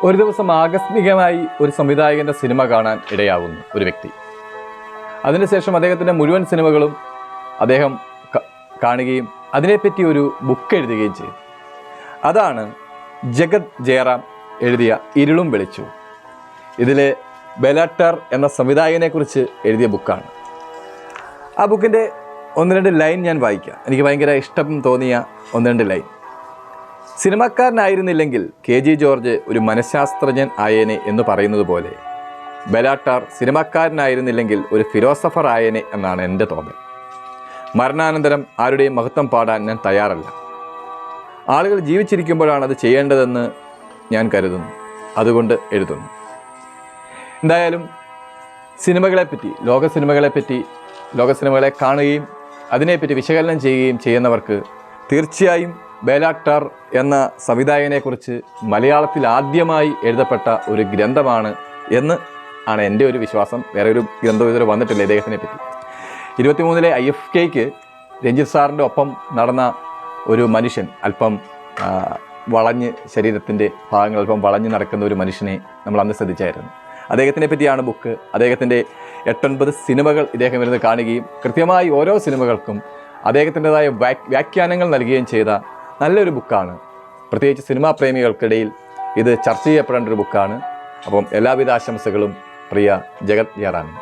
ഒരു ദിവസം ആകസ്മികമായി ഒരു സംവിധായകൻ്റെ സിനിമ കാണാൻ ഇടയാകുന്നു ഒരു വ്യക്തി. അതിനുശേഷം അദ്ദേഹത്തിൻ്റെ മുഴുവൻ സിനിമകളും അദ്ദേഹം കാണുകയും അതിനെപ്പറ്റി ഒരു ബുക്ക് എഴുതുകയും ചെയ്തു. അതാണ് ജഗത് ജയറാം എഴുതിയ ഇരുളും വെളിച്ചവും. ഇതിൽ ബെലാട്ടർ എന്ന സംവിധായകനെക്കുറിച്ച് എഴുതിയ ബുക്കാണ്. ആ ബുക്കിൻ്റെ 1-2 ലൈൻ ഞാൻ വായിക്കാം. എനിക്ക് ഭയങ്കര ഇഷ്ടം തോന്നിയ 1-2 ലൈൻ. സിനിമക്കാരനായിരുന്നില്ലെങ്കിൽ KG ജോർജ് ഒരു മനഃശാസ്ത്രജ്ഞൻ ആയേനെ എന്ന് പറയുന്നത് പോലെ ബെലാട്ടർ സിനിമക്കാരനായിരുന്നില്ലെങ്കിൽ ഒരു ഫിലോസഫർ ആയേനെ എന്നാണ് എൻ്റെ തോന്നൽ. മരണാനന്തരം ആരുടെയും മഹത്വം പാടാൻ ഞാൻ തയ്യാറല്ല. ആളുകൾ ജീവിച്ചിരിക്കുമ്പോഴാണ് അത് ചെയ്യേണ്ടതെന്ന് ഞാൻ കരുതുന്നു. അതുകൊണ്ട് എഴുതുന്നു. എന്തായാലും സിനിമകളെപ്പറ്റി, ലോക സിനിമകളെ കാണുകയും അതിനെപ്പറ്റി വിശകലനം ചെയ്യുകയും ചെയ്യുന്നവർക്ക് തീർച്ചയായും ബെലാട്ടർ എന്ന സംവിധായകനെക്കുറിച്ച് മലയാളത്തിൽ ആദ്യമായി എഴുതപ്പെട്ട ഒരു ഗ്രന്ഥമാണ് എന്ന് ആണ് എൻ്റെ ഒരു വിശ്വാസം. വേറെ ഒരു ഗ്രന്ഥം ഇതുവരെ വന്നിട്ടില്ല ഇദ്ദേഹത്തിനെ പറ്റി. 23-ലെ IFKക്ക് രഞ്ജിത്ത് സാറിൻ്റെ ഒപ്പം നടന്ന ഒരു മനുഷ്യൻ, അല്പം വളഞ്ഞ്, ശരീരത്തിൻ്റെ ഭാഗങ്ങൾ അല്പം വളഞ്ഞ് നടക്കുന്ന ഒരു മനുഷ്യനെ നമ്മൾ അന്ന് ശ്രദ്ധിച്ചായിരുന്നു. അദ്ദേഹത്തിനെ പറ്റിയാണ് ബുക്ക്. അദ്ദേഹത്തിൻ്റെ 8-9 സിനിമകൾ ഇദ്ദേഹം ഇരുന്ന് കാണുകയും കൃത്യമായി ഓരോ സിനിമകൾക്കും അദ്ദേഹത്തിൻ്റെതായ വ്യാഖ്യാനങ്ങൾ നൽകുകയും ചെയ്ത നല്ലൊരു ബുക്കാണ്. പ്രത്യേകിച്ച് സിനിമാ പ്രേമികൾക്കിടയിൽ ഇത് ചർച്ച ചെയ്യപ്പെടേണ്ട ഒരു ബുക്കാണ്. അപ്പം എല്ലാവിധ ആശംസകളും പ്രിയ ജഗത് ജയറാമിന്.